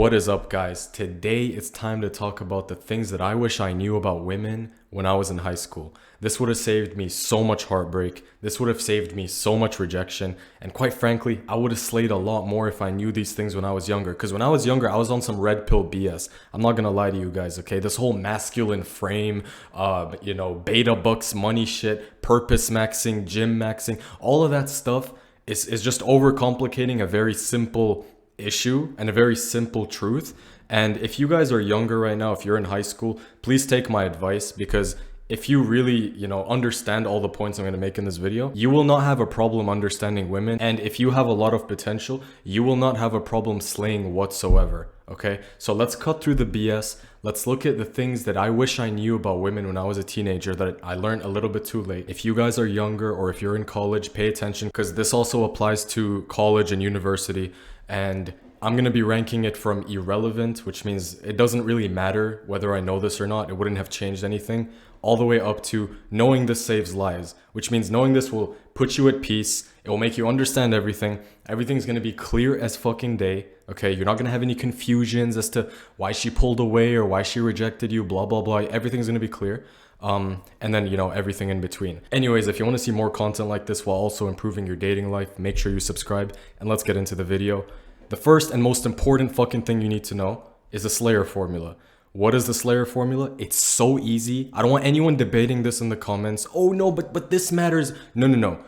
What is up, guys? Today it's time to talk about the things that I wish I knew about women when I was in high school. This would have saved me so much heartbreak. This would have saved me so much rejection. And quite frankly, I would have slayed a lot more if I knew these things when I was younger. Because when I was younger, I was on some red pill BS. I'm not gonna lie to you guys, okay? This whole masculine frame, beta bucks, money shit, purpose maxing, gym maxing, all of that stuff is just overcomplicating a very simple issue and a very simple truth. And if you guys are younger right now, if you're in high school, please take my advice, because if you really, understand all the points I'm going to make in this video, you will not have a problem understanding women. And if you have a lot of potential, you will not have a problem slaying whatsoever. Okay, so let's cut through the BS. Let's look at the things that I wish I knew about women when I was a teenager that I learned a little bit too late. If you guys are younger or if you're in college, pay attention, because this also applies to college and university. And I'm going to be ranking it from irrelevant, which means it doesn't really matter whether I know this or not. It wouldn't have changed anything, all the way up to knowing this saves lives, which means knowing this will put you at peace. It will make you understand everything. Everything's going to be clear as fucking day. Okay, you're not going to have any confusions as to why she pulled away or why she rejected you, blah, blah, blah. Everything's going to be clear. And then, everything in between. Anyways, if you want to see more content like this while also improving your dating life, make sure you subscribe, and let's get into the video. The first and most important fucking thing you need to know is the Slayer formula. What is the Slayer formula? It's so easy. I don't want anyone debating this in the comments. Oh no, but this matters. No.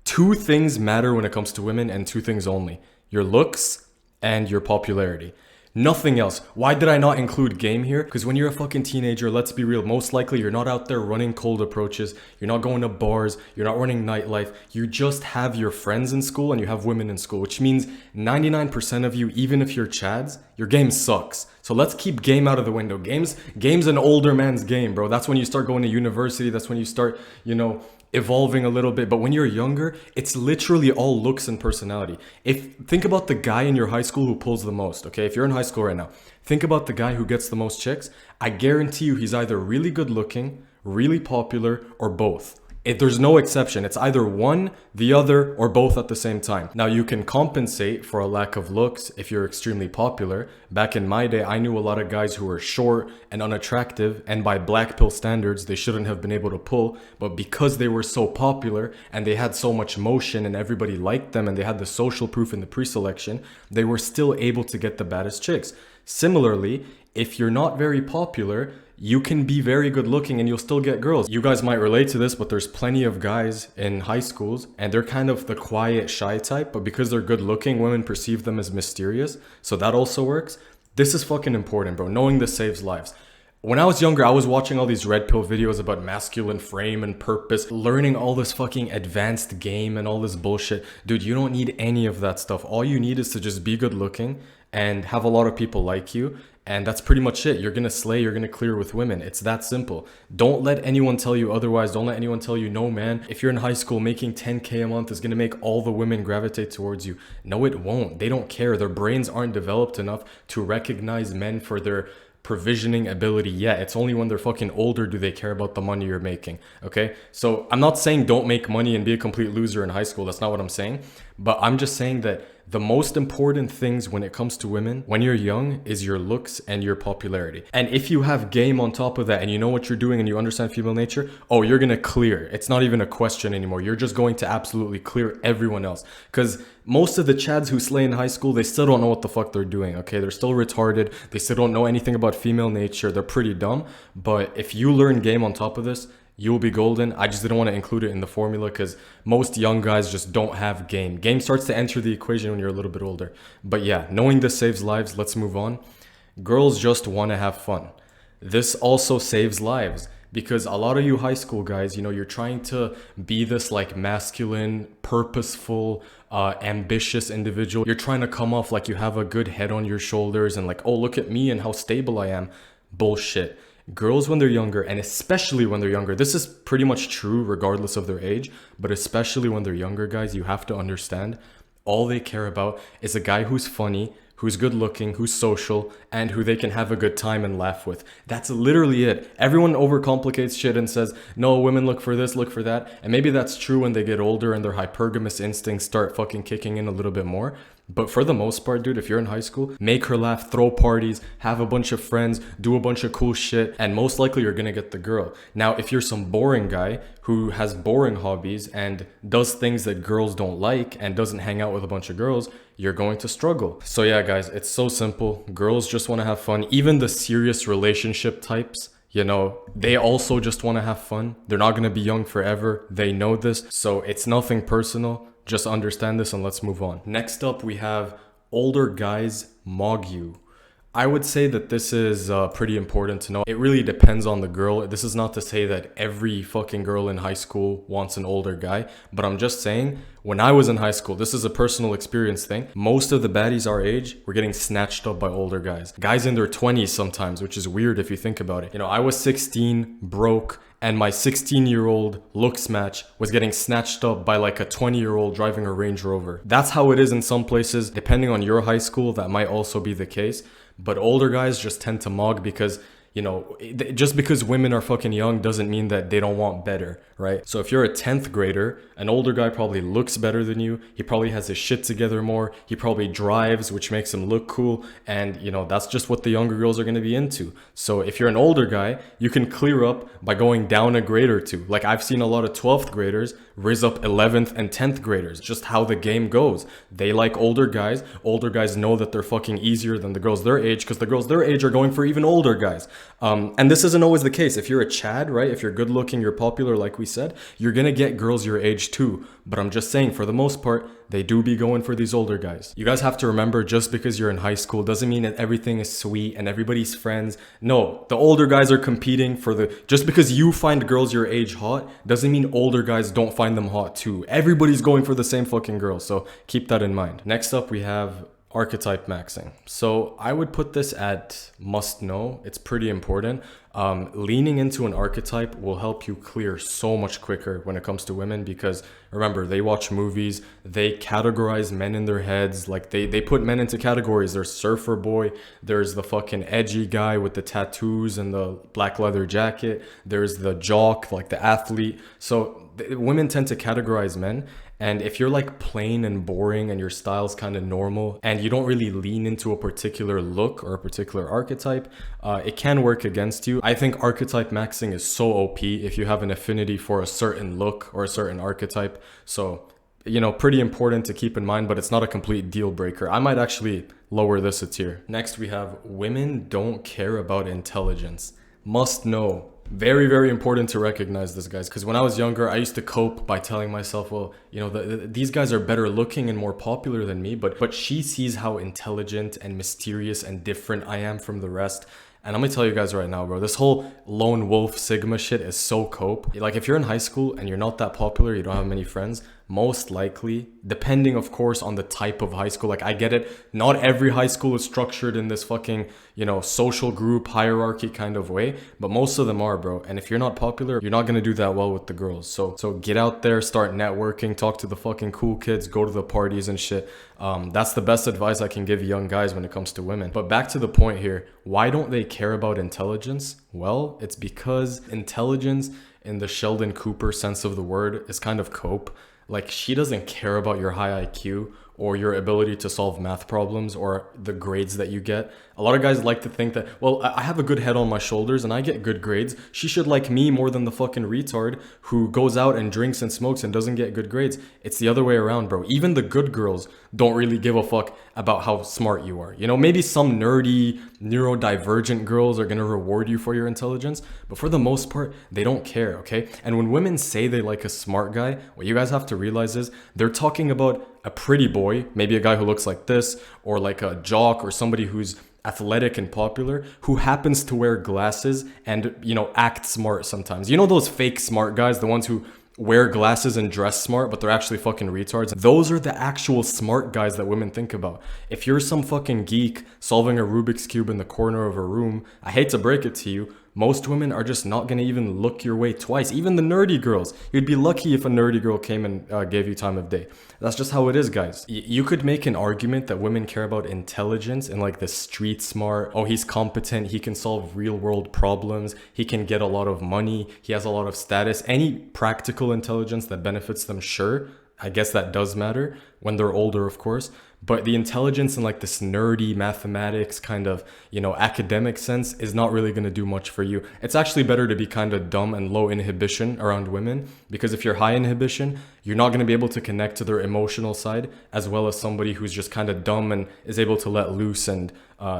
Two things matter when it comes to women, and two things only: your looks and your popularity. Nothing else. Why did I not include game here? Because when you're a fucking teenager, let's be real, most likely you're not out there running cold approaches, you're not going to bars, you're not running nightlife, you just have your friends in school and you have women in school, which means 99% of you, even if you're chads, your game sucks. So let's keep game out of the window. Game's an older man's game, bro. That's when you start going to university, that's when you start, evolving a little bit. But when you're younger, it's literally all looks and personality. Think about the guy in your high school who pulls the most, okay? If you're in high school right now, think about the guy who gets the most chicks. I guarantee you he's either really good looking, really popular, or both. There's no exception. It's either one, the other, or both at the same time. Now, you can compensate for a lack of looks if you're extremely popular. Back in my day, I knew a lot of guys who were short and unattractive, and by black pill standards, they shouldn't have been able to pull. But because they were so popular and they had so much motion and everybody liked them and they had the social proof in the pre-selection, they were still able to get the baddest chicks. Similarly, if you're not very popular, you can be very good looking and you'll still get girls. You guys might relate to this, but there's plenty of guys in high schools and they're kind of the quiet, shy type, but because they're good looking, women perceive them as mysterious. So that also works. This is fucking important, bro. Knowing this saves lives. When I was younger, I was watching all these red pill videos about masculine frame and purpose, learning all this fucking advanced game and all this bullshit. Dude, you don't need any of that stuff. All you need is to just be good looking and have a lot of people like you. And that's pretty much it. You're going to slay, you're going to clear with women. It's that simple. Don't let anyone tell you otherwise. Don't let anyone tell you, no, man, if you're in high school, making 10K a month is going to make all the women gravitate towards you. No, it won't. They don't care. Their brains aren't developed enough to recognize men for their provisioning ability yet. It's only when they're fucking older do they care about the money you're making. Okay, so I'm not saying don't make money and be a complete loser in high school. That's not what I'm saying. But I'm just saying that the most important things when it comes to women when you're young is your looks and your popularity. And if you have game on top of that and you know what you're doing and you understand female nature, oh, you're gonna clear. It's not even a question anymore. You're just going to absolutely clear everyone else. Because most of the chads who slay in high school, they still don't know what the fuck they're doing, okay? They're still retarded. They still don't know anything about female nature. They're pretty dumb. But if you learn game on top of this, you'll be golden. I just didn't want to include it in the formula because most young guys just don't have game. Game starts to enter the equation when you're a little bit older. But yeah, knowing this saves lives. Let's move on. Girls just want to have fun. This also saves lives because a lot of you high school guys, you're trying to be this like masculine, purposeful, ambitious individual. You're trying to come off like you have a good head on your shoulders and like, oh, look at me and how stable I am. Bullshit. Girls when they're younger, and especially when they're younger, this is pretty much true regardless of their age, but especially when they're younger, guys, you have to understand all they care about is a guy who's funny, who's good looking, who's social, and who they can have a good time and laugh with. That's literally it. Everyone overcomplicates shit and says, no, women look for this, look for that. And maybe that's true when they get older and their hypergamous instincts start fucking kicking in a little bit more. But for the most part, dude, if you're in high school, make her laugh, throw parties, have a bunch of friends, do a bunch of cool shit, and most likely you're gonna get the girl. Now, if you're some boring guy who has boring hobbies and does things that girls don't like and doesn't hang out with a bunch of girls, you're going to struggle. So yeah, guys, it's so simple. Girls just want to have fun. Even the serious relationship types, you know, they also just want to have fun. They're not going to be young forever. They know this. So it's nothing personal. Just understand this and let's move on. Next up, we have older guys mog you. I would say that this is pretty important to know. It really depends on the girl. This is not to say that every fucking girl in high school wants an older guy, but I'm just saying when I was in high school, this is a personal experience thing. Most of the baddies our age were getting snatched up by older guys. Guys in their 20s sometimes, which is weird if you think about it. You know, I was 16, broke, and my 16-year-old looks match was getting snatched up by like a 20-year-old driving a Range Rover. That's how it is in some places. Depending on your high school, that might also be the case. But older guys just tend to mog because, you know, just because women are fucking young doesn't mean that they don't want better, right? So if you're a 10th grader, an older guy probably looks better than you. He probably has his shit together more. He probably drives, which makes him look cool. And, you know, that's just what the younger girls are going to be into. So if you're an older guy, you can clear up by going down a grade or two. Like I've seen a lot of 12th graders raise up 11th and 10th graders. Just how the game goes. They like older guys. Older guys know that they're fucking easier than the girls their age because the girls their age are going for even older guys. And this isn't always the case. If you're a Chad, right? If you're good looking, you're popular, like we said, you're gonna get girls your age too. But I'm just saying, for the most part, they do be going for these older guys. You guys have to remember, just because you're in high school doesn't mean that everything is sweet and everybody's friends. No, the older guys are competing for the... Just because you find girls your age hot doesn't mean older guys don't find them hot too. Everybody's going for the same fucking girl, so keep that in mind. Next up, we have archetype maxing. So I would put this at must know. It's pretty important. Leaning into an archetype will help you clear so much quicker when it comes to women, because remember, they watch movies, they categorize men in their heads. Like they put men into categories. There's surfer boy, there's the fucking edgy guy with the tattoos and the black leather jacket, there's the jock, like the athlete. So women tend to categorize men. And if you're like plain and boring and your style's kind of normal and you don't really lean into a particular look or a particular archetype, it can work against you. I think archetype maxing is so OP if you have an affinity for a certain look or a certain archetype. So, you know, pretty important to keep in mind, but it's not a complete deal breaker. I might actually lower this a tier. Next, we have women don't care about intelligence. Must know. Very, very important to recognize this, guys, because when I was younger, I used to cope by telling myself, well, you know, these guys are better looking and more popular than me, but she sees how intelligent and mysterious and different I am from the rest. And I'm gonna tell you guys right now, bro, this whole lone wolf sigma shit is so cope. Like, if you're in high school and you're not that popular, you don't have many friends, most likely, depending of course on the type of high school, like I get it, not every high school is structured in this fucking, you know, social group hierarchy kind of way, but most of them are, bro. And if you're not popular, you're not gonna do that well with the girls. So get out there, start networking, talk to the fucking cool kids, go to the parties and shit. That's the best advice I can give young guys when it comes to women. But back to the point here, why don't they care about intelligence? Well, it's because intelligence in the Sheldon Cooper sense of the word is kind of cope. Like, she doesn't care about your high IQ or your ability to solve math problems or the grades that you get. A lot of guys like to think that, well, I have a good head on my shoulders and I get good grades. She should like me more than the fucking retard who goes out and drinks and smokes and doesn't get good grades. It's the other way around, bro. Even the good girls don't really give a fuck about how smart you are. You know, maybe some nerdy, neurodivergent girls are gonna reward you for your intelligence, but for the most part, they don't care, okay? And when women say they like a smart guy, what you guys have to realize is they're talking about a pretty boy, maybe a guy who looks like this, or like a jock or somebody who's athletic and popular, who happens to wear glasses and, you know, act smart sometimes. You know those fake smart guys, the ones who wear glasses and dress smart, but they're actually fucking retards? Those are the actual smart guys that women think about. If you're some fucking geek solving a Rubik's Cube in the corner of a room, I hate to break it to you, most women are just not gonna even look your way twice. Even the nerdy girls. You'd be lucky if a nerdy girl came and gave you time of day. That's just how it is, guys. You could make an argument that women care about intelligence and like the street smart. Oh, he's competent. He can solve real world problems. He can get a lot of money. He has a lot of status. Any practical intelligence that benefits them, sure. I guess that does matter when they're older, of course. But the intelligence in like this nerdy mathematics kind of, academic sense is not really going to do much for you. It's actually better to be kind of dumb and low inhibition around women, because if you're high inhibition, you're not going to be able to connect to their emotional side as well as somebody who's just kind of dumb and is able to let loose and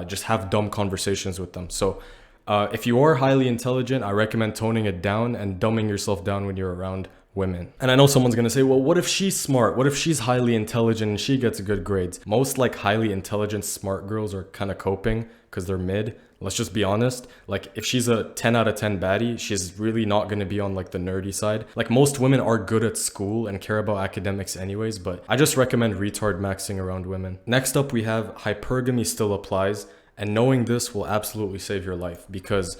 just have dumb conversations with them. So if you are highly intelligent, I recommend toning it down and dumbing yourself down when you're around women. And I know someone's gonna say, well, what if she's smart? What if she's highly intelligent and she gets good grades? Most like highly intelligent, smart girls are kind of coping because they're mid. Let's just be honest. Like if she's a 10 out of 10 baddie, she's really not gonna be on like the nerdy side. Like most women are good at school and care about academics anyways, but I just recommend retard maxing around women. Next up, we have hypergamy still applies. And knowing this will absolutely save your life, because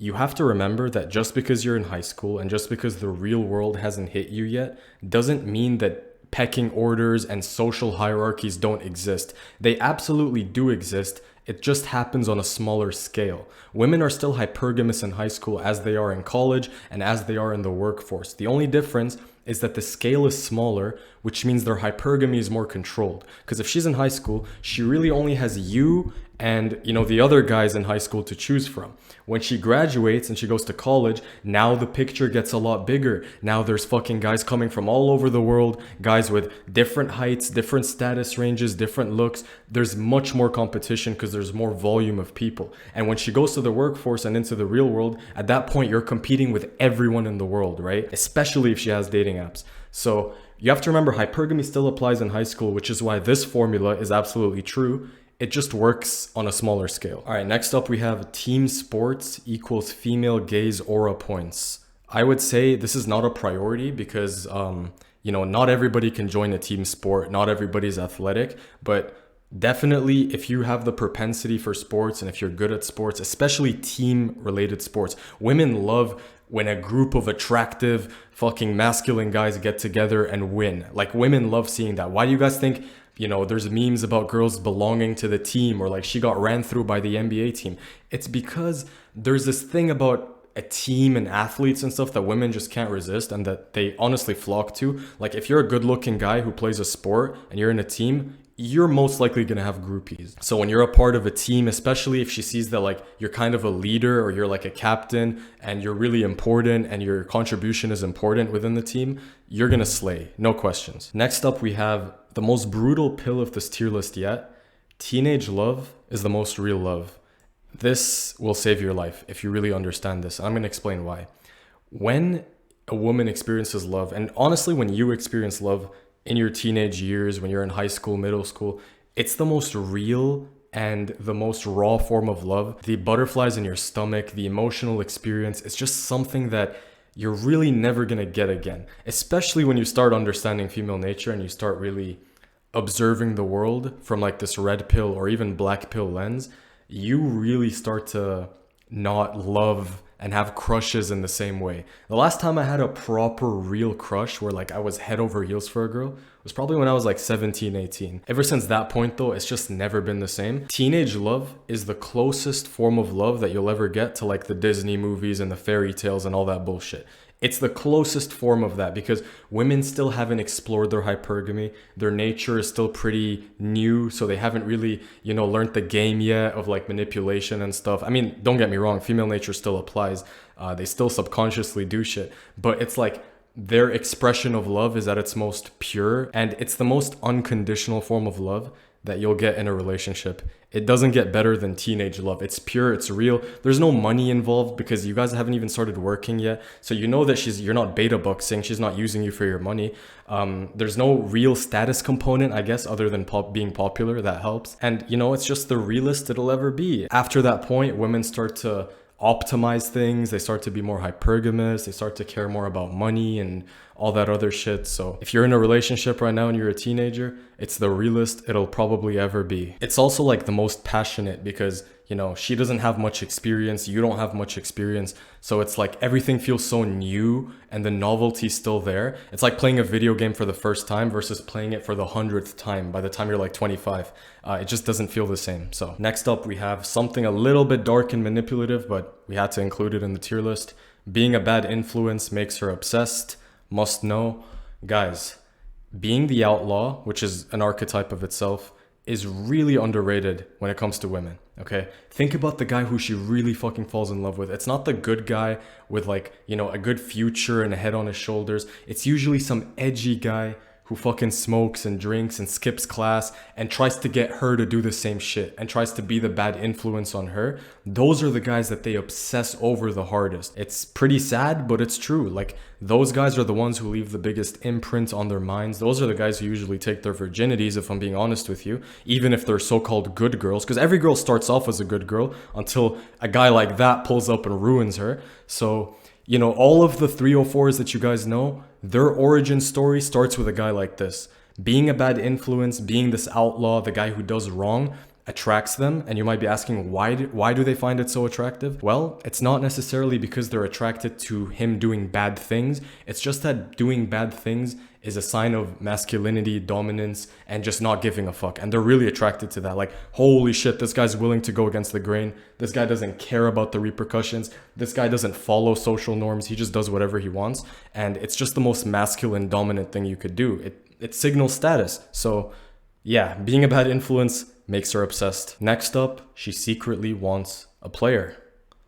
you have to remember that just because you're in high school and just because the real world hasn't hit you yet doesn't mean that pecking orders and social hierarchies don't exist. They absolutely do exist. It just happens on a smaller scale. Women are still hypergamous in high school as they are in college and as they are in the workforce. The only difference is that the scale is smaller, which means their hypergamy is more controlled. Because if she's in high school, she really only has you and the other guys in high school to choose from. When she graduates and she goes to college, now the picture gets a lot bigger. Now there's fucking guys coming from all over the world, guys with different heights, different status ranges, different looks. There's much more competition because there's more volume of people. And when she goes to the workforce and into the real world, at that point you're competing with everyone in the world, right? Especially if she has dating apps. So you have to remember, hypergamy still applies in high school, which is why this formula is absolutely true. It just works on a smaller scale. All right, next up we have team sports equals female gaze aura points. I would say this is not a priority because, not everybody can join a team sport. Not everybody's athletic, but definitely if you have the propensity for sports and if you're good at sports, especially team related sports, women love when a group of attractive fucking masculine guys get together and win. Like women love seeing that. Why do you guys think there's memes about girls belonging to the team, or like she got ran through by the NBA team? It's because there's this thing about a team and athletes and stuff that women just can't resist and that they honestly flock to. Like if you're a good looking guy who plays a sport and you're in a team, you're most likely going to have groupies. So when you're a part of a team, especially if she sees that like you're kind of a leader or you're like a captain and you're really important and your contribution is important within the team, you're going to slay, no questions. Next up, we have the most brutal pill of this tier list yet. Teenage love is the most real love. This will save your life if you really understand this. I'm going to explain why. When a woman experiences love, and honestly, when you experience love in your teenage years, when you're in high school, middle school, it's the most real and the most raw form of love. The butterflies in your stomach, the emotional experience, it's just something that you're really never gonna get again. Especially when you start understanding female nature and you start really observing the world from like this red pill or even black pill lens, you really start to not love and have crushes in the same way. The last time I had a proper real crush where like I was head over heels for a girl was probably when I was like 17, 18. Ever since that point though, it's just never been the same. Teenage love is the closest form of love that you'll ever get to like the Disney movies and the fairy tales and all that bullshit. It's the closest form of that because women still haven't explored their hypergamy. Their nature is still pretty new, so they haven't really, learned the game yet of like manipulation and stuff. I mean, don't get me wrong, female nature still applies. They still subconsciously do shit, but it's like their expression of love is at its most pure, and it's the most unconditional form of love that you'll get in a relationship. It doesn't get better than teenage love. It's pure, it's real. There's no money involved because you guys haven't even started working yet. So you know that you're not beta boxing, she's not using you for your money. There's no real status component, I guess, other than being popular. That helps. And it's just the realest it'll ever be. After that point, women start to optimize things. They start to be more hypergamous. They start to care more about money and all that other shit. So if you're in a relationship right now and you're a teenager, it's the realest it'll probably ever be. It's also like the most passionate because she doesn't have much experience, you don't have much experience, so it's like everything feels so new and the novelty's still there. It's like playing a video game for the first time versus playing it for the 100th time by the time you're like 25. It just doesn't feel the same. So next up, we have something a little bit dark and manipulative, but we had to include it in the tier list. Being a bad influence makes her obsessed. Must know. Guys, being the outlaw, which is an archetype of itself, is really underrated when it comes to women. Okay, think about the guy who she really fucking falls in love with. It's not the good guy with, like, you know, a good future and a head on his shoulders. It's usually some edgy guy who fucking smokes and drinks and skips class and tries to get her to do the same shit and tries to be the bad influence on her. Those are the guys that they obsess over the hardest. It's pretty sad, but it's true. Like, those guys are the ones who leave the biggest imprint on their minds. Those are the guys who usually take their virginities, if I'm being honest with you, even if they're so-called good girls, because every girl starts off as a good girl until a guy like that pulls up and ruins her. So, you know, all of the 304s that you guys know, their origin story starts with a guy like this. Being a bad influence, being this outlaw, the guy who does wrong, attracts them. And you might be asking, why do they find it so attractive? Well, it's not necessarily because they're attracted to him doing bad things. It's just that doing bad things is a sign of masculinity, dominance, and just not giving a fuck. And they're really attracted to that. Like, holy shit, this guy's willing to go against the grain. This guy doesn't care about the repercussions. This guy doesn't follow social norms. He just does whatever he wants. And it's just the most masculine, dominant thing you could do. It signals status. So yeah, being a bad influence makes her obsessed. Next up, she secretly wants a player.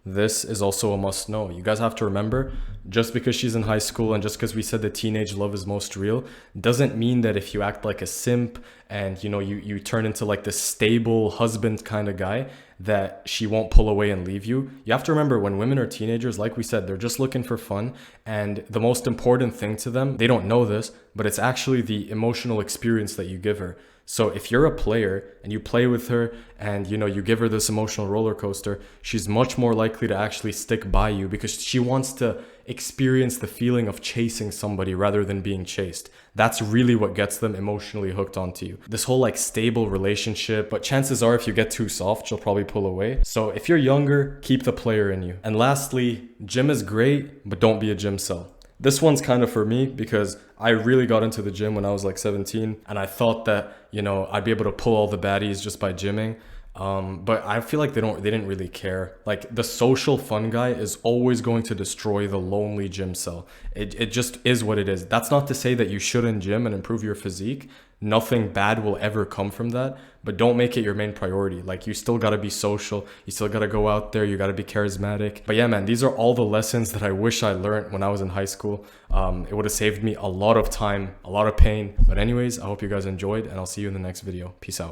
This is also a must know. You guys have to remember, just because she's in high school and just because we said that teenage love is most real, doesn't mean that if you act like a simp and, you know, you turn into like this stable husband kind of guy, that she won't pull away and leave you. You have to remember, when women are teenagers, like we said, they're just looking for fun. And the most important thing to them, they don't know this, but it's actually the emotional experience that you give her. So if you're a player and you play with her and, you know, you give her this emotional roller coaster, she's much more likely to actually stick by you because she wants to experience the feeling of chasing somebody rather than being chased. That's really what gets them emotionally hooked onto you. This whole like stable relationship, but chances are if you get too soft, she'll probably pull away. So if you're younger, keep the player in you. And lastly, gym is great, but don't be a gym cell. This one's kind of for me because I really got into the gym when I was like 17 and I thought that, you know, I'd be able to pull all the baddies just by gymming. But I feel like they didn't really care. Like, the social fun guy is always going to destroy the lonely gym cell. It just is what it is. That's not to say that you shouldn't gym and improve your physique. Nothing bad will ever come from that, but don't make it your main priority. Like, you still gotta be social. You still gotta go out there. You gotta be charismatic. But yeah, man, these are all the lessons that I wish I learned when I was in high school. It would have saved me a lot of time, a lot of pain. But anyways, I hope you guys enjoyed and I'll see you in the next video. Peace out.